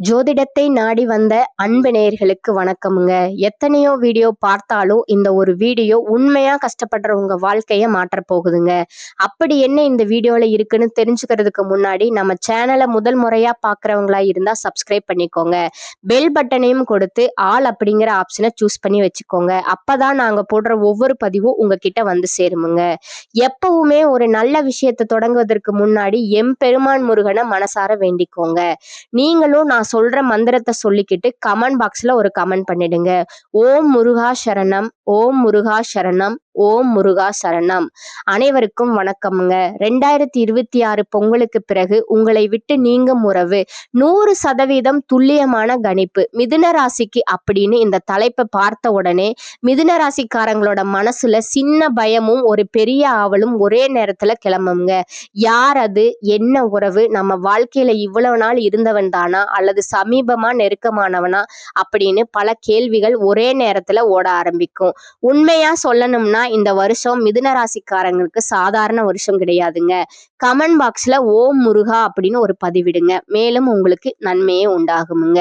ஜோதிடத்தை நாடி வந்த அன்பு நேயர்களுக்கு வணக்கமுங்க. எத்தனையோ வீடியோ பார்த்தாலும் இந்த ஒரு வீடியோ உண்மையா கஷ்டப்படுறவங்க வாழ்க்கைய மாற்ற போகுதுங்க. அப்படி என்ன இந்த வீடியோல இருக்குன்னு தெரிஞ்சுக்கிறதுக்கு முன்னாடி நம்ம சேனலை முதல் முறையா பாக்குறவங்களா இருந்தா சப்ஸ்கிரைப் பண்ணிக்கோங்க. பெல் பட்டனையும் கொடுத்து ஆல் அப்படிங்கிற ஆப்ஷனை சூஸ் பண்ணி வச்சுக்கோங்க. அப்பதான் நாங்க போடுற ஒவ்வொரு பதிவும் உங்ககிட்ட வந்து சேருமுங்க. எப்பவுமே ஒரு நல்ல விஷயத்தை தொடங்குவதற்கு முன்னாடி எம்பெருமான் முருகனை மனசார வேண்டிக்கோங்க. நீங்களும் நான் சொல்ற மந்திரத்தை சொல்லிக்கிட்டு கமெண்ட் பாக்ஸ்ல ஒரு கமெண்ட் பண்ணிடுங்க. ஓம் முருகா சரணம், ஓம் முருகா சரணம், ஓம் முருகா சரணம். அனைவருக்கும் வணக்கம்ங்க. 2026 பொங்கலுக்கு பிறகு உங்களை விட்டு நீங்கும் உறவு 100% துல்லியமான கணிப்பு மிதுன ராசிக்கு அப்படின்னு இந்த தலைப்பை பார்த்த உடனே மிதுன ராசிக்காரங்களோட மனசுல சின்ன பயமும் ஒரு பெரிய ஆவலும் ஒரே நேரத்துல கிளம்புங்க. யார் அது, என்ன உறவு, நம்ம வாழ்க்கையில இவ்வளவு நாள் இருந்தவன் தானா அல்லது சமீபமா நெருக்கமானவனா அப்படின்னு பல கேள்விகள் ஒரே நேரத்துல ஓட ஆரம்பிக்கும். உண்மையா சொல்லணும்னா இந்த வருஷம் மிதுன ராசிக்காரங்களுக்கு சாதாரண வருஷம் கிடையாதுங்க. கமெண்ட் பாக்ஸ்ல ஓம் முருகா அப்படின்னு ஒரு பதிவிடுங்க. மேலும் உங்களுக்கு நன்மையே உண்டாகுமுங்க.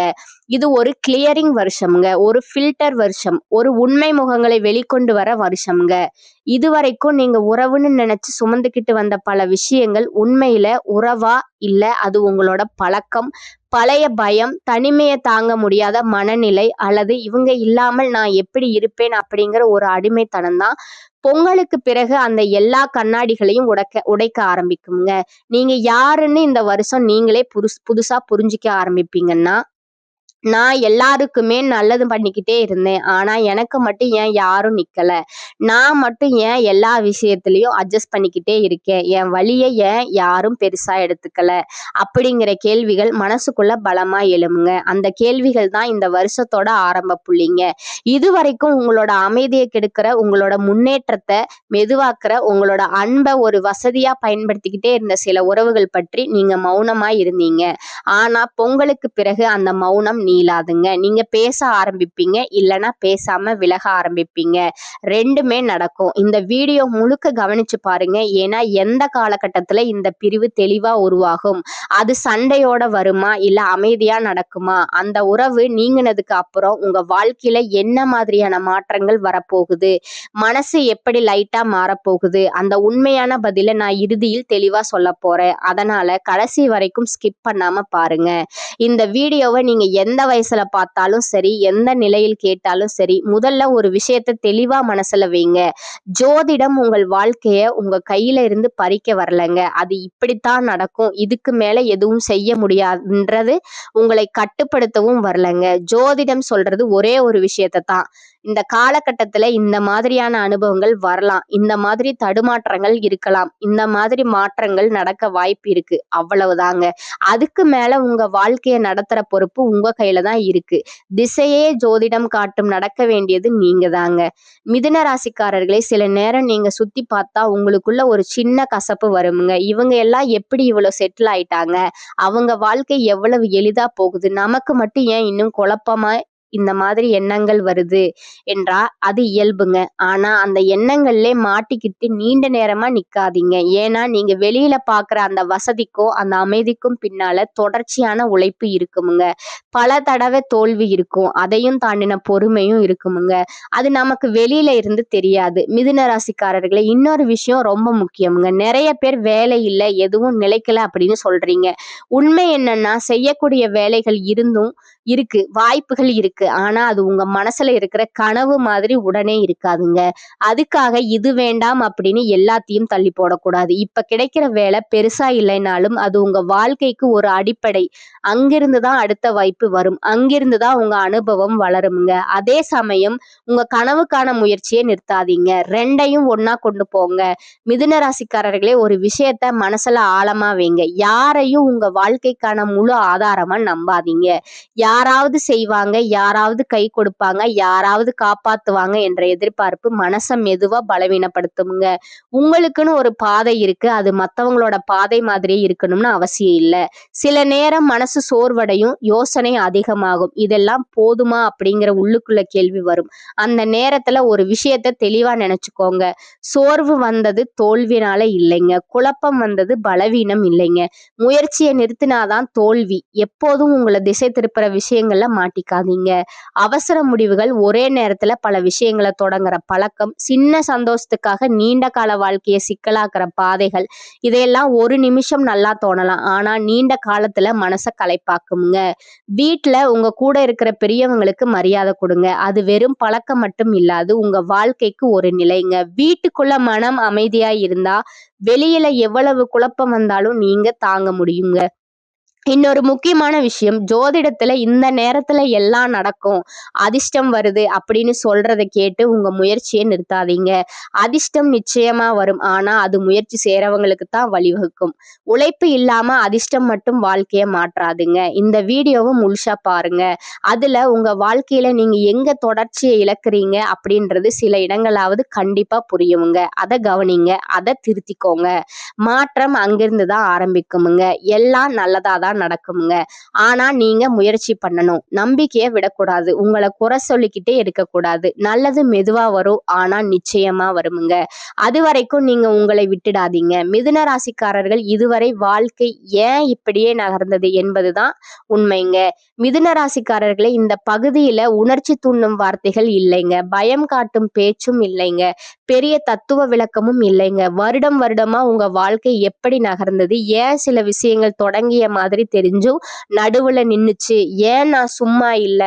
இது ஒரு கிளியரிங் வருஷம்ங்க, ஒரு ஃபில்டர் வருஷம், ஒரு உண்மை முகங்களை வெளிக்கொண்டு வர வருஷம்ங்க. இதுவரைக்கும் நீங்க உறவுன்னு நினைச்சு சுமந்துக்கிட்டு வந்த பல விஷயங்கள் உண்மையில உறவா இல்ல அது உங்களோட பழக்கம், பழைய பயம், தனிமையை தாங்க முடியாத மனநிலை அல்லது இவங்க இல்லாமல் நான் எப்படி இருப்பேன் அப்படிங்கிற ஒரு அடிமைத்தனம் தான் பொங்கலுக்கு பிறகு அந்த எல்லா கண்ணாடிகளையும் உடைக்க ஆரம்பிக்குங்க. நீங்க யாருன்னு இந்த வருஷம் நீங்களே புதுசா புரிஞ்சிக்க ஆரம்பிப்பீங்கன்னா, நான் எல்லாருக்குமே நல்லது பண்ணிக்கிட்டே இருந்தேன். ஆனா எனக்கு மட்டும் ஏன் யாரும் நிக்கல? நான் மட்டும் ஏன் எல்லா விஷயத்திலயும் அட்ஜஸ்ட் பண்ணிக்கிட்டே இருக்கேன்? என் வலியை ஏன் யாரும் பெருசா எடுத்துக்கல? அப்படிங்கிற கேள்விகள் மனசுக்குள்ள பலமா எழுமுங்க. அந்த கேள்விகள் தான் இந்த வருஷத்தோட ஆரம்ப புள்ளிங்க. இதுவரைக்கும் உங்களோட அமைதியை கெடுக்கிற, உங்களோட முன்னேற்றத்தை மெதுவாக்குற, உங்களோட அன்பை ஒரு வசதியா பயன்படுத்திக்கிட்டே இருந்த சில உறவுகள் பற்றி நீங்க மௌனமா இருந்தீங்க. ஆனா பொங்கலுக்கு பிறகு அந்த மௌனம் நீளாதுங்க. நீங்க பேச ஆரம்பிப்பீங்க, இல்லைன்னா பேசாம விலக ஆரம்பிப்பீங்க. ரெண்டுமே நடக்கும். இந்த வீடியோ முழுக்க கவனிச்சு பாருங்க. ஏன்னா எந்த காலகட்டத்துல இந்த பிரிவு தெளிவா உருவாகும், அது சண்டையோட வருமா இல்ல அமைதியா நடக்குமா, அந்த உறவு நீங்கினதுக்கு அப்புறம் உங்க வாழ்க்கையில என்ன மாதிரியான மாற்றங்கள் வரப்போகுது, மனசு எப்படி லைட்டா மாறப்போகுது, அந்த உண்மையான பதில நான் இறுதியில் தெளிவா சொல்ல போறேன். அதனால கடைசி வரைக்கும் ஸ்கிப் பண்ணாம பாருங்க. இந்த வீடியோவை நீங்க எந்த வயசுல பார்த்தாலும் சரி, எந்த நிலையில் கேட்டாலும் சரி, முதல்ல ஒரு விஷயத்தை தெளிவா மனசுல வைங்க. ஜோதிடம் உங்கள் வாழ்க்கைய உங்க கையில இருந்து பறிக்க வரலங்க. அது இப்படித்தான் நடக்கும், இதுக்கு மேல எதுவும் செய்ய முடியாதுன்றது உங்களை கட்டுப்படுத்தவும் வரலங்க. ஜோதிடம் சொல்றது ஒரே ஒரு விஷயத்தை தான். இந்த காலகட்டத்துல இந்த மாதிரியான அனுபவங்கள் வரலாம், இந்த மாதிரி தடுமாற்றங்கள் இருக்கலாம், இந்த மாதிரி மாற்றங்கள் நடக்க வாய்ப்பு இருக்கு, அவ்வளவுதாங்க. அதுக்கு மேல உங்க வாழ்க்கையை நடத்துற பொறுப்பு உங்க கையில தான் இருக்கு. திசையே ஜோதிடம் காட்டும், நடக்க வேண்டியது நீங்க தாங்க. மிதுன ராசிக்காரர்களை சில நேரம் நீங்க சுத்தி பார்த்தா உங்களுக்குள்ள ஒரு சின்ன கசப்பு வருமுங்க. இவங்க எல்லாம் எப்படி இவ்வளவு செட்டில் ஆயிட்டாங்க, அவங்க வாழ்க்கை எவ்வளவு எளிதா போகுது, நமக்கு மட்டும் ஏன் இன்னும் குழப்பமா இந்த மாதிரி எண்ணங்கள் வருது என்றா அது இயல்புங்க. ஆனா அந்த எண்ணங்கள்ல மாட்டிக்கிட்டு நீண்ட நேரமா நிக்காதீங்க. ஏன்னா நீங்க வெளியில பாக்குற அந்த வசதிக்கும் அந்த அமைதிக்கும் பின்னால தொடர்ச்சியான உழைப்பு இருக்குமுங்க. பல தடவை தோல்வி இருக்கும், அதையும் தாண்டின பொறுமையும் இருக்குமுங்க. அது நமக்கு வெளியில இருந்து தெரியாது. மிதுன ராசிக்காரர்களே, இன்னொரு விஷயம் ரொம்ப முக்கியமுங்க. நிறைய பேர் வேலை இல்லை, எதுவும் நிலைக்கல அப்படின்னு சொல்றீங்க. உண்மை என்னன்னா, செய்யக்கூடிய வேலைகள் இருக்கு, வாய்ப்புகள் இருக்கு. ஆனா அது உங்க மனசுல இருக்கிற கனவு மாதிரி உடனே இருக்காதுங்க. அதுக்காக இது வேண்டாம் அப்படின்னு எல்லாத்தையும் தள்ளி போடக்கூடாது. இப்ப கிடைக்கிற வேலை பெருசா இல்லைனாலும் அது உங்க வாழ்க்கைக்கு ஒரு அடிப்படை. அங்கிருந்து தான் அடுத்த வாய்ப்பு வரும், அங்கிருந்து தான் உங்க அனுபவம் வளருங்க. அதே சமயம் உங்க கனவுக்கான முயற்சியை நிறுத்தாதீங்க. ரெண்டையும் ஒன்னா கொண்டு போங்க. மிதுன ராசிக்காரர்களே, ஒரு விஷயத்த மனசுல ஆழமா வைங்க. யாரையும் உங்க வாழ்க்கைக்கான முழு ஆதாரமா நம்பாதீங்க. யாராவது செய்வாங்க, யாராவது கை கொடுப்பாங்க, யாராவது காப்பாத்துவாங்க என்ற எதிர்பார்ப்பு மனச மெதுவா பலவீனப்படுத்துங்க. உங்களுக்குன்னு ஒரு பாதை இருக்கு, அது மத்தவங்களோட பாதை மாதிரியே இருக்கணும்னு அவசியம் இல்ல. சில நேரம் மனசு சோர்வடையும், யோசனை அதிகமாகும். இதெல்லாம் போதுமா அப்படிங்கிற உள்ளுக்குள்ள கேள்வி வரும். அந்த நேரத்துல ஒரு விஷயத்த தெளிவா நினைச்சுக்கோங்க. சோர்வு வந்தது தோல்வினால இல்லைங்க, குழப்பம் வந்தது பலவீனம் இல்லைங்க. முயற்சியை நிறுத்தினாதான் தோல்வி. எப்போதும் உங்களை திசை திருப்புற விஷயங்கள்ல மாட்டிக்காதீங்க. அவசர முடிவுகள், ஒரே நேரத்துல பல விஷயங்களை தொடங்குற பழக்கம், சின்ன சந்தோஷத்துக்காக நீண்ட கால வாழ்க்கையை சிக்கலாக்குற பாதைகள், இதையெல்லாம் ஒரு நிமிஷம் நல்லா தோணலாம், ஆனா நீண்ட காலத்துல மனசை களைப்பாக்குங்க. வீட்டுல உங்க கூட இருக்கிற பெரியவங்களுக்கு மரியாதை கொடுங்க. அது வெறும் பழக்கம் மட்டும் இல்லாது உங்க வாழ்க்கைக்கு ஒரு நிலைங்க. வீட்டுக்குள்ள மனம் அமைதியா இருந்தா வெளியில எவ்வளவு குழப்பம் வந்தாலும் நீங்க தாங்க முடியுங்க. இன்னொரு முக்கியமான விஷயம், ஜோதிடத்துல இந்த நேரத்துல எல்லாம் நடக்கும், அதிர்ஷ்டம் வருது அப்படின்னு சொல்றதை கேட்டு உங்க முயற்சியை நிறுத்தாதீங்க. அதிர்ஷ்டம் நிச்சயமா வரும், ஆனா அது முயற்சி செய்யறவங்களுக்கு தான் வழிவகுக்கும். உழைப்பு இல்லாம அதிர்ஷ்டம் மட்டும் வாழ்க்கைய மாற்றாதுங்க. இந்த வீடியோவை முழுசா பாருங்க. அதுல உங்க வாழ்க்கையில நீங்க எங்க தொடர்ச்சியை இழக்கிறீங்க அப்படின்றது சில இடங்களாவது கண்டிப்பா புரியுங்க. அதை கவனிங்க, அதை திருத்திக்கோங்க. மாற்றம் அங்கிருந்து தான் ஆரம்பிக்குமுங்க. எல்லாம் நல்லதாதான் நடக்குங்க. ஆனா நீங்க முயற்சி பண்ணணும், நம்பிக்கையை விடக்கூடாது, உங்களை குறை சொல்லிக்கிட்டே இருக்கக்கூடாது. நல்லது மெதுவா வரும், ஆனா நிச்சயமா வருமுங்க. அது வரைக்கும் நீங்க உங்களை விட்டுடாதீங்க. மிதுன ராசிக்காரர்கள் இதுவரை வாழ்க்கை ஏன் இப்படியே நகர்ந்தது என்பதுதான் உண்மைங்க. மிதுன ராசிக்காரர்களே, இந்த பகுதியில உணர்ச்சி தூண்டும் வார்த்தைகள் இல்லைங்க, பயம் காட்டும் பேச்சும் இல்லைங்க, பெரிய தத்துவ விளக்கமும் இல்லைங்க. வருடம் வருடமா உங்க வாழ்க்கை எப்படி நகர்ந்தது, ஏன் சில விஷயங்கள் தொடங்கிய மாதிரி தெரிஞ்சும் நடுவுல நின்னுச்சு, ஏன் நான் சும்மா இல்ல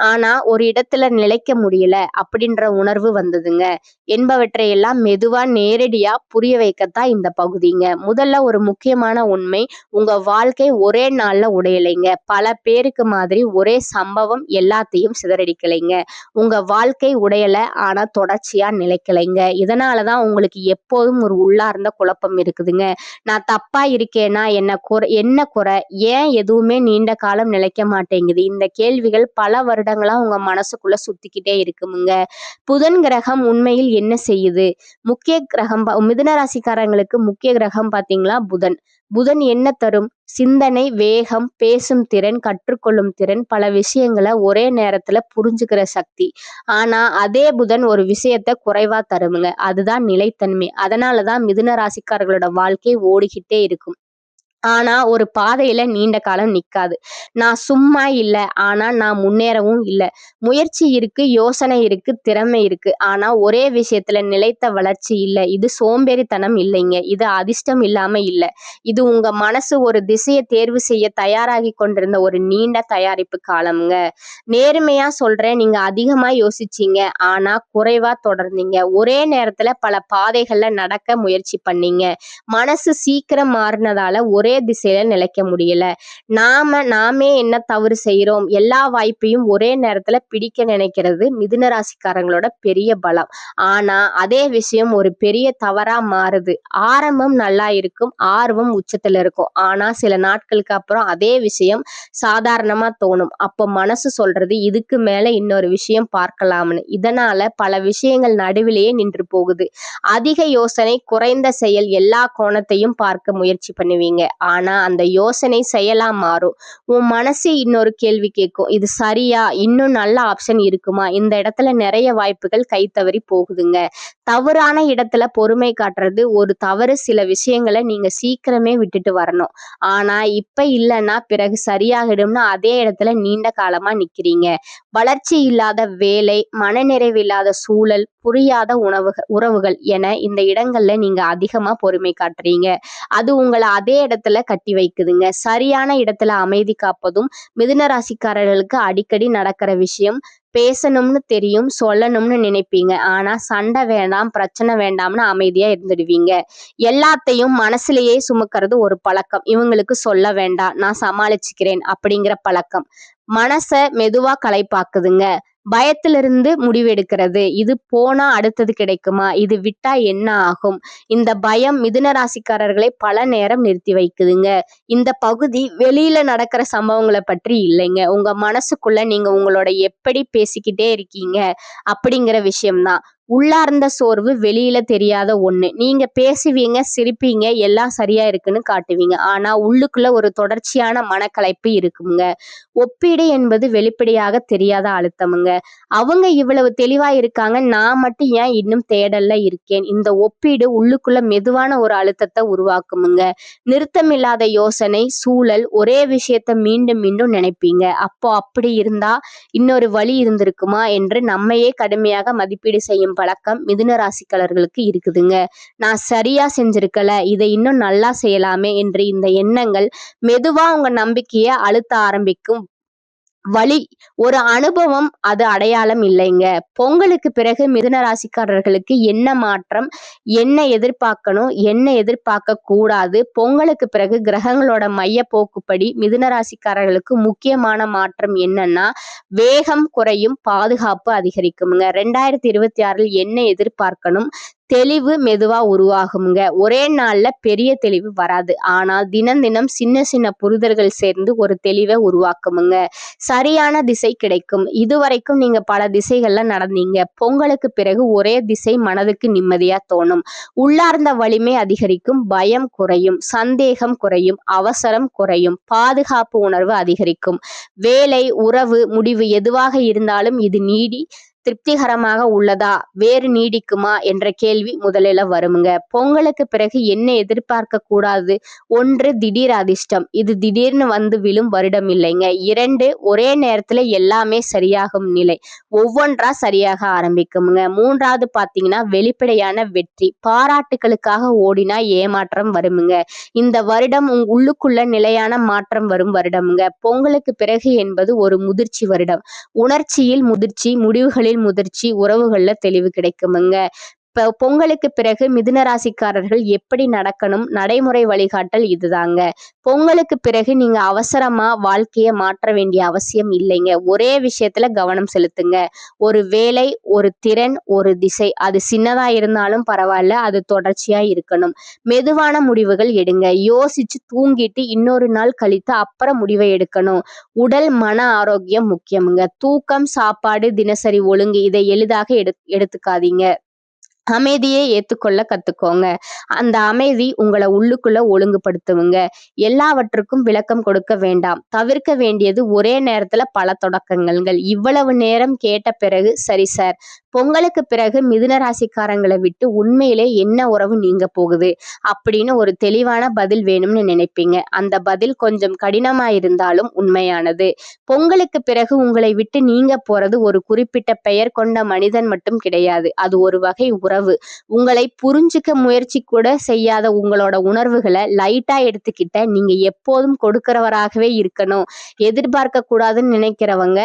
ஆனா ஒரு இடத்துல நிலைக்க முடியல அப்படின்ற உணர்வு வந்ததுங்க என்பவற்றை எல்லாம் மெதுவா நேரடியா புரிய வைக்கத்தான் இந்த பகுதிங்க. முதல்ல ஒரு முக்கியமான உண்மை, உங்க வாழ்க்கை ஒரே நாள்ல உடையலைங்க. பல பேருக்கு மாதிரி ஒரே சம்பவம் எல்லாத்தையும் சிதறடிக்கலைங்க. உங்க வாழ்க்கை உடையல, ஆனா தொடர்ச்சியா நிலைக்கலைங்க. இதனாலதான் உங்களுக்கு எப்போதும் ஒரு உள்ளார்ந்த குழப்பம் இருக்குதுங்க. நான் தப்பா இருக்கேனா, என்ன குறை, ஏன் எதுவுமே நீண்ட காலம் நிலைக்க மாட்டேங்குது, இந்த கேள்விகள் பல வருடங்களா உங்க மனசுக்குள்ள சுத்திக்கிட்டே இருக்குமுங்க. புதன் கிரகம் உண்மையில் என்ன செய்யுது? முக்கிய கிரகம் மிதுன ராசிக்காரங்களுக்கு முக்கிய கிரகம் பாத்தீங்களா புதன். புதன் என்ன தரும்? சிந்தனை வேகம், பேசும் திறன், கற்றுக்கொள்ளும் திறன், பல விஷயங்களை ஒரே நேரத்துல புரிஞ்சுக்கிற சக்தி. ஆனா அதே புதன் ஒரு விஷயத்த குறைவா தருமுங்க, அதுதான் நிலைத்தன்மை. அதனாலதான் மிதுன ராசிக்காரர்களோட வாழ்க்கை ஓடிக்கிட்டே இருக்கும், ஆனா ஒரு பாதையில நீண்ட காலம் நிக்காது. நான் சும்மா இல்ல, ஆனா நான் முன்னேறவும் இல்ல. முயற்சி இருக்கு, யோசனை இருக்கு, திறமை இருக்கு, ஆனா ஒரே விஷயத்துல நிலைத்த வளர்ச்சி இல்ல. இது சோம்பேறித்தனம் இல்லைங்க, இது அதிர்ஷ்டம் இல்லாம இல்ல. இது உங்க மனசு ஒரு திசையை தேர்வு செய்ய தயாராகி கொண்டிருந்த ஒரு நீண்ட தயாரிப்பு காலம்ங்க. நேர்மையா சொல்றேன், நீங்க அதிகமா யோசிச்சீங்க, ஆனா குறைவா தொடர்ந்தீங்க. ஒரே நேரத்துல பல பாதைகள்ல நடக்க முயற்சி பண்ணீங்க. மனசு சீக்கிரம் மாறினதால ஒரே திசையில நிலைக்க முடியல. நாமே என்ன தவறு செய்யறோம், எல்லா வாய்ப்பையும் ஒரே நேரத்துல பிடிக்க நினைக்கிறது மிதுன ராசிக்காரங்களோட பெரிய பலம். ஆனா அதே விஷயம் ஒரு பெரிய தவறா மாறுது. ஆரம்பம் நல்லா இருக்கும், ஆர்வம் உச்சத்துல இருக்கும், ஆனா சில நாட்களுக்கு அப்புறம் அதே விஷயம் சாதாரணமா தோணும். அப்போ மனசு சொல்றது இதுக்கு மேல இன்னொரு விஷயம் பார்க்கலாம்னு. இதனால பல விஷயங்கள் நடுவிலேயே நின்று போகுது. அதிக யோசனை, குறைந்த செயல், எல்லா கோணத்தையும் பார்க்க முயற்சி பண்ணுவீங்க, ஆனா அந்த யோசனை செயலா மாறும். உன் மனசு இன்னொரு கேள்வி கேட்கும், இது சரியா, இன்னும் நல்ல ஆப்ஷன் இருக்குமா, இந்த இடத்துல நிறைய வாய்ப்புகள் கை தவறி போகுதுங்க. தவறான இடத்துல பொறுமை காட்டுறது ஒரு தவறு. சில விஷயங்களை நீங்க சீக்கிரமே விட்டுட்டு வரணும், ஆனா இப்ப இல்லைன்னா பிறகு சரியாகிடும்னு அதே இடத்துல நீண்ட காலமா நிக்கிறீங்க. வளர்ச்சி இல்லாத வேலை, மனநிறைவு இல்லாத சூழல், புரியாத உறவுகள் என இந்த இடங்கள்ல நீங்க அதிகமா பொறுமை காட்டுறீங்க. அது உங்களை அதே இடத்துல கட்டி வைக்குதுங்க. சரியான இடத்துல அமைதி காப்பதும் மிதுன ராசிக்காரர்களுக்கு அடிக்கடி நடக்கிற விஷயம். பேசணும்னு தெரியும், சொல்லணும்னு நினைப்பீங்க, ஆனா சண்டை வேண்டாம், பிரச்சனை வேண்டாம்னு அமைதியா இருந்துடுவீங்க. எல்லாத்தையும் மனசுலயே சுமக்கிறது ஒரு பழக்கம். இவங்களுக்கு சொல்ல வேண்டாம், நான் சமாளிச்சுக்கிறேன் அப்படிங்கிற பழக்கம் மனச மெதுவா களைப்பாக்குதுங்க. பயத்திலிருந்து முடிவெடுக்கிறது. இது போனா அடுத்தது கிடைக்குமா, இது விட்டா என்ன ஆகும், இந்த பயம் மிதுன ராசிக்காரர்களை பல நேரம் நிறுத்தி வைக்குதுங்க. இந்த பகுதி வெளியில நடக்கிற சம்பவங்களை பற்றி இல்லைங்க, உங்க மனசுக்குள்ள நீங்க உங்களோட எப்படி பேசிக்கிட்டே இருக்கீங்க அப்படிங்கிற விஷயம்தான். உள்ளார்ந்த சோர்வு வெளியில தெரியாத ஒண்ணு. நீங்க பேசுவீங்க, சிரிப்பீங்க, எல்லாம் சரியா இருக்குன்னு காட்டுவீங்க. ஆனா உள்ளுக்குள்ள ஒரு தொடர்ச்சியான மனக்கலைப்பு இருக்குங்க. ஒப்பீடு என்பது வெளிப்படையாக தெரியாத அழுத்தமுங்க. அவங்க இவ்வளவு தெளிவா இருக்காங்க, நான் மட்டும் ஏன் இன்னும் தேடல்ல இருக்கேன். இந்த ஒப்பீடு உள்ளுக்குள்ள மெதுவான ஒரு அழுத்தத்தை உருவாக்குமுங்க. நிறுத்தமில்லாத யோசனை, சூழல், ஒரே விஷயத்த மீண்டும் மீண்டும் நினைப்பீங்க. அப்போ அப்படி இருந்தா இன்னொரு வழி இருந்திருக்குமா என்று நம்மையே கடுமையாக மதிப்பீடு செய்யும் பழக்கம் மிதுன ராசிக்காரர்களுக்கு இருக்குதுங்க. நான் சரியா செஞ்சிருக்கல, இதை இன்னும் நல்லா செய்யலாமே என்று இந்த எண்ணங்கள் மெதுவா உங்க நம்பிக்கையை அழுத்த ஆரம்பிக்கும். வழி ஒரு அனுபவம், அது அடையாளம் இல்லைங்க. பொங்கலுக்கு பிறகு மிதுன ராசிக்காரர்களுக்கு என்ன மாற்றம், என்ன எதிர்பார்க்கணும், என்ன எதிர்பார்க்க கூடாது, பொங்கலுக்கு பிறகு கிரகங்களோட மைய போக்குப்படி மிதுன ராசிக்காரர்களுக்கு முக்கியமான மாற்றம் என்னன்னா, வேகம் குறையும், பாதுகாப்பு அதிகரிக்குமுங்க. 2026 என்ன எதிர்பார்க்கணும், தெளிவு மெதுவா உருவாகுங்க. ஒரே நாள்ல பெரிய தெளிவு வராது, ஆனால் தினம் தினம் சின்ன சின்ன புரிதல்கள் சேர்ந்து ஒரு தெளிவை உருவாக்குமுங்க. சரியான திசை கிடைக்கும். இதுவரைக்கும் நீங்க பல திசைகள்ல நடந்தீங்க. பொங்கலுக்கு பிறகு ஒரே திசை மனதுக்கு நிம்மதியா தோணும். உள்ளார்ந்த வலிமை அதிகரிக்கும், பயம் குறையும், சந்தேகம் குறையும், அவசரம் குறையும், பாதுகாப்பு உணர்வு அதிகரிக்கும். வேலை, உறவு, முடிவு எதுவாக இருந்தாலும் இது திருப்திகரமாக உள்ளதா, வேறு நீடிக்குமா என்ற கேள்வி முதலில் வருமுங்க. பொங்கலுக்கு பிறகு என்ன எதிர்பார்க்க கூடாது? 1, திடீர் அதிர்ஷ்டம். இது திடீர்னு வந்து விழும் வருடம் இல்லைங்க. 2, ஒரே நேரத்துல எல்லாமே சரியாகும் நிலை, ஒவ்வொன்றா சரியாக ஆரம்பிக்குமுங்க. 3வது பாத்தீங்கன்னா வெளிப்படையான வெற்றி, பாராட்டுகளுக்காக ஓடினா ஏமாற்றம் வருமுங்க. இந்த வருடம் உள்ளுக்குள்ள நிலையான மாற்றம் வரும் வருடமுங்க. பொங்கலுக்கு பிறகு என்பது ஒரு முதிர்ச்சி வருடம். உணர்ச்சியில் முதிர்ச்சி, முடிவுகளில் முதிர்ச்சி, உறவுகள்ல தெளிவு கிடைக்குமுங்க. பொங்கலுக்கு பிறகு மிதுன ராசிக்காரர்கள் எப்படி நடக்கணும், நடைமுறை வழிகாட்டல் இதுதாங்க. பொங்கலுக்கு பிறகு நீங்க அவசரமா வாழ்க்கைய மாற்ற வேண்டிய அவசியம் இல்லைங்க. ஒரே விஷயத்துல கவனம் செலுத்துங்க. ஒரு வேலை, ஒரு திறன், ஒரு திசை, அது சின்னதா இருந்தாலும் பரவாயில்ல, அது தொடர்ச்சியா இருக்கணும். மெதுவான முடிவுகள் எடுங்க. யோசிச்சு தூங்கிட்டு இன்னொரு நாள் கழித்து அப்புறம் முடிவை எடுக்கணும். உடல் மன ஆரோக்கியம் முக்கியமுங்க. தூக்கம், சாப்பாடு, தினசரி ஒழுங்கு, இதை எளிதாக எடுத்துக்காதீங்க. அமைதியை ஏத்துக்கொள்ள கத்துக்கோங்க. அந்த அமைதி உங்களை உள்ளுக்குள்ள ஒழுங்குபடுத்துவங்க. எல்லாவற்றுக்கும் விளக்கம் கொடுக்க வேண்டாம். தவிர்க்க வேண்டியது ஒரே நேரத்துல பல தொடக்கங்கள். இவ்வளவு நேரம் கேட்ட பிறகு சரி சார், பொங்கலுக்கு பிறகு மிதுன ராசிக்காரங்களை விட்டு உண்மையிலே என்ன உறவு நீங்க போகுது அப்படின்னு ஒரு தெளிவான பதில் வேணும்னு நினைப்பீங்க. அந்த பதில் கொஞ்சம் கடினமா இருந்தாலும் உண்மையானது. பொங்கலுக்கு பிறகு உங்களை விட்டு நீங்க போறது ஒரு குறிப்பிட்ட பெயர் கொண்ட மனிதன் மட்டும் கிடையாது, அது ஒரு வகை உறவு. உங்களை புரிஞ்சுக்க முயற்சி கூட செய்யாத உங்களோட உணர்வுகளை லைட்டா எடுத்துக்கிட்ட, நீங்க எப்போதும் கொடுக்கிறவராகவே இருக்கணும், எதிர்பார்க்க கூடாதுன்னு நினைக்கிறவங்க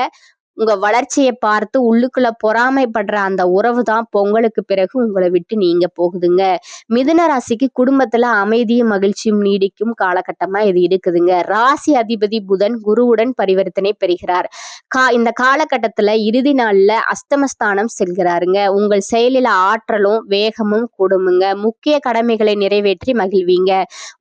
உங்க வளர்ச்சியை பார்த்து உள்ளுக்குள்ள பொறாமைப்படுற அந்த உறவு தான் பொங்கலுக்கு பிறகு உங்களை விட்டு நீங்க போகுதுங்க. மிதுன ராசிக்கு குடும்பத்துல அமைதியும் மகிழ்ச்சியும் நீடிக்கும் காலகட்டமா இது இருக்குதுங்க. ராசி அதிபதி புதன் குருவுடன் பரிவர்த்தனை பெறுகிறார். இந்த காலகட்டத்துல இறுதி நாள்ல அஸ்தமஸ்தானம் செல்கிறாருங்க. உங்கள் செயலில ஆற்றலும் வேகமும் கூடுமுங்க. முக்கிய கடமைகளை நிறைவேற்றி மகிழ்வீங்க.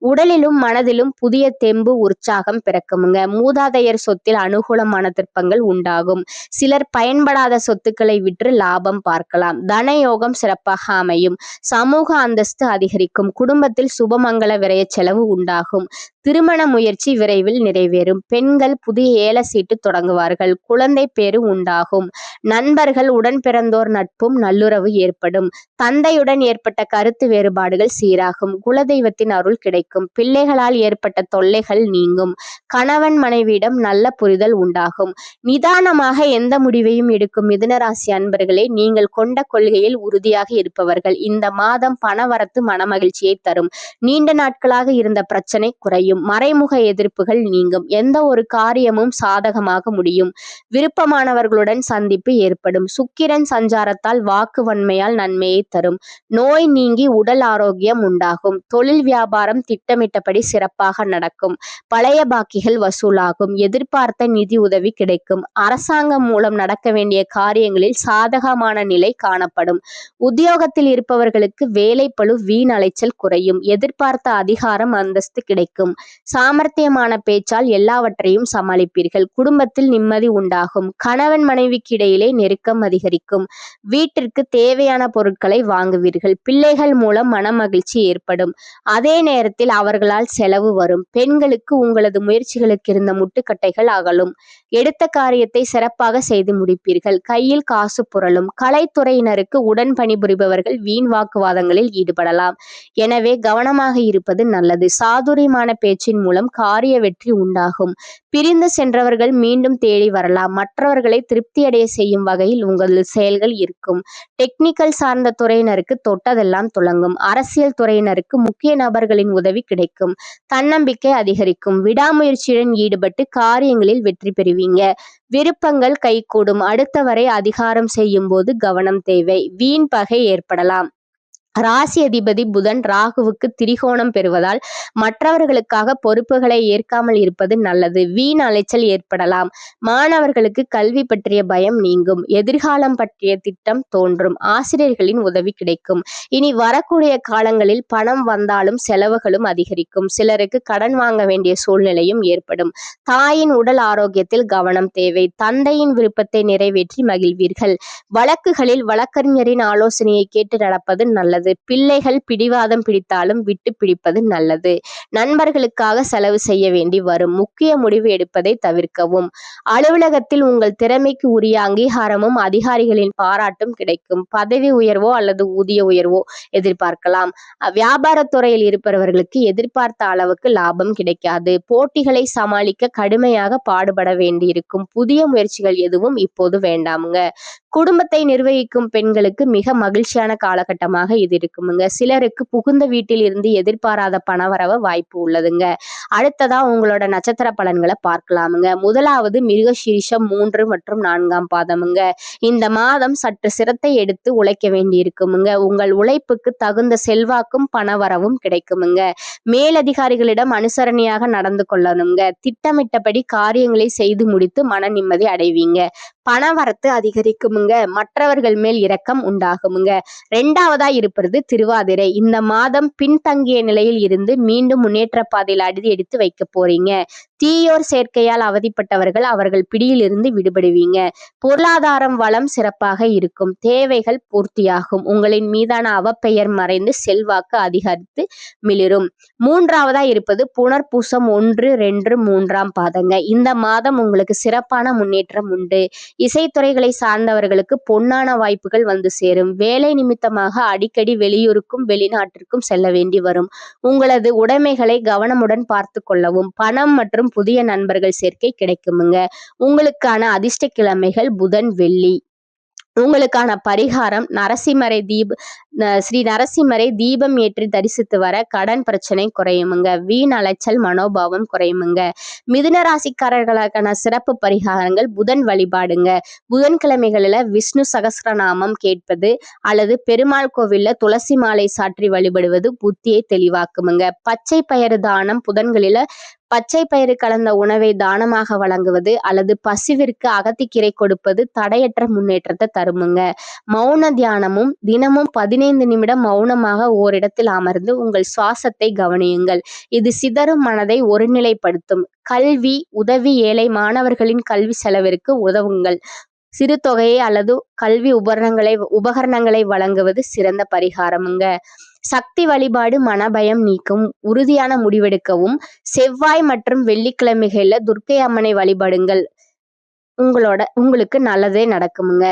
உடலிலும் மனதிலும் புதிய தெம்பு, உற்சாகம் பிறக்குமுங்க. மூதாதையர் சொத்தில் அனுகூலமான திருப்பங்கள் உண்டாகும். சிலர் பயன்படாத சொத்துக்களை விற்று லாபம் பார்க்கலாம். தனயோகம் சிறப்பாக அமையும். சமூக அந்தஸ்து அதிகரிக்கும். குடும்பத்தில் சுபமங்கல விரய செலவு உண்டாகும். திருமண முயற்சி விரைவில் நிறைவேறும். பெண்கள் புதிய ஏல சீட்டு தொடங்குவார்கள். குழந்தை பேரு உண்டாகும். நண்பர்கள், உடன் பிறந்தோர் நட்பும் நல்லுறவு ஏற்படும். தந்தையுடன் ஏற்பட்ட கருத்து வேறுபாடுகள் சீராகும். குலதெய்வத்தின் அருள் கிடைக்கும். பிள்ளைகளால் ஏற்பட்ட தொல்லைகள் நீங்கும். கணவன் மனைவியிடம் நல்ல புரிதல் உண்டாகும். நிதானமாக எந்த முடிவையும் எடுக்கும் மிதுனராசி அன்பர்களே, நீங்கள் கொண்ட கொள்கையில் உறுதியாக இருப்பவர்கள். இந்த மாதம் பணவரத்து மனமகிழ்ச்சியை தரும். நீண்ட நாட்களாக இருந்த பிரச்சனை குறையும். ஏற்படும். மறைமுக எதிர்ப்புகள் நீங்கும். எந்த ஒரு காரியமும் சாதகமாக முடியும். விருப்பமானவர்களுடன் சந்திப்பு ஏற்படும். சுக்கிரன் சஞ்சாரத்தால் வாக்கு வன்மையால் நன்மையை தரும். நோய் நீங்கி உடல் ஆரோக்கியம் உண்டாகும். தொழில் வியாபாரம் திட்டமிட்டபடி சிறப்பாக நடக்கும். பழைய பாக்கிகள் வசூலாகும். எதிர்பார்த்த நிதி உதவி கிடைக்கும். அரசாங்கம் மூலம் நடக்க வேண்டிய காரியங்களில் சாதகமான நிலை காணப்படும். உத்தியோகத்தில் இருப்பவர்களுக்கு வேலைப்பளு வீண் அலைச்சல் குறையும். எதிர்பார்த்த அதிகாரம் அந்தஸ்து கிடைக்கும். சாமர்த்தியமான பேச்சால் எல்லாவற்றையும் சமாளிப்பீர்கள். குடும்பத்தில் நிம்மதி உண்டாகும். கணவன் மனைவிக்கு இடையிலே நெருக்கம் அதிகரிக்கும். வீட்டிற்கு தேவையான பொருட்களை வாங்குவீர்கள். பிள்ளைகள் மூலம் மனமகிழ்ச்சி ஏற்படும். அதே நேரத்தில் அவர்களால் செலவு வரும். பெண்களுக்கு உங்களது முயற்சிகளுக்கு இருந்த முட்டுக்கட்டைகள் அகலும். எடுத்த காரியத்தை சிறப்பாக செய்து முடிப்பீர்கள். கையில் காசு புரளும். கலைத்துறையினருக்கு உடன் பணிபுரிபவர்கள் வீண் வாக்குவாதங்களில் ஈடுபடலாம். எனவே கவனமாக இருப்பது நல்லது. சாதுரியமான பேச்சின் மூலம் காரிய வெற்றி உண்டாகும். பிரிந்து சென்றவர்கள் மீண்டும் தேடி வரலாம். மற்றவர்களை திருப்தியடைய செய்யும் வகையில் உங்களது செயல்கள் இருக்கும். டெக்னிக்கல் சார்ந்த துறையினருக்கு தொட்டதெல்லாம் துலங்கும். அரசியல் துறையினருக்கு முக்கிய நபர்களின் உதவி கிடைக்கும். தன்னம்பிக்கை அதிகரிக்கும். விடாமுயற்சியுடன் ஈடுபட்டு காரியங்களில் வெற்றி பெறுவீங்க. விருப்பங்கள் கைகூடும். அடுத்தவரை அதிகாரம் செய்யும் போது கவனம் தேவை. வீண் பகை ஏற்படலாம். ராசி அதிபதி புதன் ராகுவுக்கு திரிகோணம் பெறுவதால் மற்றவர்களுக்காக பொறுப்புகளை ஏற்காமல் இருப்பது நல்லது. வீண் அலைச்சல் ஏற்படலாம். மாணவர்களுக்கு கல்வி பற்றிய பயம் நீங்கும். எதிர்காலம் பற்றிய திட்டம் தோன்றும். ஆசிரியர்களின் உதவி கிடைக்கும். இனி வரக்கூடிய காலங்களில் பணம் வந்தாலும் செலவுகளும் அதிகரிக்கும். சிலருக்கு கடன் வாங்க வேண்டிய சூழ்நிலையும் ஏற்படும். தாயின் உடல் ஆரோக்கியத்தில் கவனம் தேவை. தந்தையின் விருப்பத்தை நிறைவேற்றி மகிழ்வீர்கள். வழக்குகளில் வழக்கறிஞரின் ஆலோசனையை கேட்டு நடப்பது நல்லது. பிள்ளைகள் பிடிவாதம் பிடித்தாலும் விட்டு பிடிப்பது நல்லது. நண்பர்களுக்காக செலவு செய்ய வேண்டி வரும். முக்கிய முடிவு எடுப்பதை தவிர்க்கவும். அலுவலகத்தில் உங்கள் திறமைக்கு உரிய அங்கீகாரமும் அதிகாரிகளின் பாராட்டும் கிடைக்கும். பதவி உயர்வோ அல்லது ஊதிய உயர்வோ எதிர்பார்க்கலாம். வியாபாரத்துறையில் இருப்பவர்களுக்கு எதிர்பார்த்த அளவுக்கு லாபம் கிடைக்காது. போட்டிகளை சமாளிக்க கடுமையாக பாடுபட வேண்டியிருக்கும். புதிய முயற்சிகள் எதுவும் இப்போது வேண்டாமுங்க. குடும்பத்தை நிர்வகிக்கும் பெண்களுக்கு மிக மகிழ்ச்சியான காலகட்டமாக இது இருக்குமுங்க. சிலருக்கு புகுந்த வீட்டில் இருந்து எதிர்பாராத பணவரவு வாய்ப்பு உள்ளதுங்க. அடுத்ததா உங்களோட நட்சத்திர பலன்களை பார்க்கலாமுங்க. முதலாவது மிருகசீரிஷம் 3 மற்றும் 4ஆம் பாதமுங்க. இந்த மாதம் சற்று சிரத்தை எடுத்து உழைக்க வேண்டி இருக்குமுங்க. உங்கள் உழைப்புக்கு தகுந்த செல்வாக்கும் பணவரவும் கிடைக்குமுங்க. மேலதிகாரிகளிடம் அனுசரணையாக நடந்து கொள்ளணுங்க. திட்டமிட்டபடி காரியங்களை செய்து முடித்து மன நிம்மதி அடைவீங்க. பணவரத்து அதிகரிக்குமுங்க. மற்றவர்கள் மேல் இரக்கம் உண்டாகுமுங்க. 2ஆவதா இருப்பது திருவாதிரை. இந்த மாதம் பின்தங்கிய நிலையில் இருந்து மீண்டும் முன்னேற்ற பாதையில் அடி எடுத்து வைக்க போறீங்க. தீயோர் சேர்க்கையால் அவதிப்பட்டவர்கள் அவர்கள் பிடியில் இருந்து விடுபடுவீங்க. பொருளாதாரம் வளம் சிறப்பாக இருக்கும். தேவைகள் பூர்த்தியாகும். உங்களின் மீதான அவப்பெயர் மறைந்து செல்வாக்கு அதிகரித்து மிளிரும். 3ஆவதா இருப்பது புனர்பூசம் 1, 2, 3ஆம் பாதங்க. இந்த மாதம் உங்களுக்கு சிறப்பான முன்னேற்றம் உண்டு. இசைத்துறைகளை சார்ந்தவர்களுக்கு பொன்னான வாய்ப்புகள் வந்து சேரும். வேலை நிமித்தமாக அடிக்கடி வெளியூருக்கும் வெளிநாட்டிற்கும் செல்ல வேண்டி வரும். உங்களது உடைமைகளை கவனமுடன் பார்த்து கொள்ளவும். பணம் மற்றும் புதிய நண்பர்கள் சேர்க்கை கிடைக்குமுங்க. உங்களுக்கான அதிர்ஷ்ட கிழமைகள் புதன், வெள்ளி. உங்களுக்கான பரிகாரம் ஸ்ரீ நரசிம்மரை தீபம் ஏற்றி தரிசித்து வர கடன் பிரச்சனை குறையுமுங்க. வீண் அலைச்சல் மனோபாவம் குறையுமுங்க. மிதுன ராசிக்காரர்களுக்கான சிறப்பு பரிகாரங்கள் புதன் வழிபாடுங்க. புதன்கிழமைகளில் விஷ்ணு சகஸ்ரநாமம் கேட்பது அல்லது பெருமாள் கோவில்ல துளசி மாலை சாற்றி வழிபடுவது புத்தியை தெளிவாக்குமுங்க. பச்சை பயிறு தானம். புதன்களில பச்சை பயிறு கலந்த உணவை தானமாக வழங்குவது அல்லது பசுவிற்கு அகத்திக்கீரை கொடுப்பது தடையற்ற முன்னேற்றத்தை தருமுங்க. மௌன தியானமும். தினமும் 15 நிமிடம் மௌனமாக ஓரிடத்தில் அமர்ந்து உங்கள் சுவாசத்தை கவனியுங்கள். இது சிதறும் மனதை ஒருநிலைப்படுத்தும். கல்வி உதவி. ஏழை மாணவர்களின் கல்வி செலவிற்கு உதவுங்கள். சிறு தொகையை அல்லது கல்வி உபகரணங்களை வழங்குவது சிறந்த பரிகாரமுங்க. சக்தி வழிபாடு மனபயம் நீக்கும். உறுதியான முடிவெடுக்கவும். செவ்வாய் மற்றும் வெள்ளிக்கிழமைகள்ல துர்க்கை அம்மனை வழிபடுங்கள். உங்களுக்கு நல்லதே நடக்குமுங்க.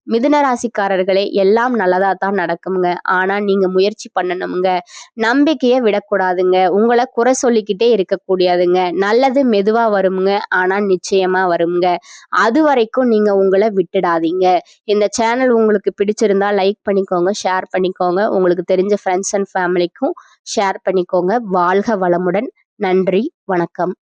மிதுன ராசிக்காரர்களே, எல்லாம் நல்லதா தான் நடக்குமுங்க. ஆனா நீங்க முயற்சி பண்ணணுமுங்க. நம்பிக்கையை விடக்கூடாதுங்க. உங்களை குறை சொல்லிக்கிட்டே இருக்கக்கூடாதுங்க. நல்லது மெதுவா வருமுங்க. ஆனா நிச்சயமா வருமுங்க. அது வரைக்கும் நீங்க உங்களை விட்டுடாதீங்க. இந்த சேனல் உங்களுக்கு பிடிச்சிருந்தா லைக் பண்ணிக்கோங்க, ஷேர் பண்ணிக்கோங்க. உங்களுக்கு தெரிஞ்ச ஃப்ரெண்ட்ஸ் அண்ட் ஃபேமிலிக்கும் ஷேர் பண்ணிக்கோங்க. வாழ்க வளமுடன். நன்றி, வணக்கம்.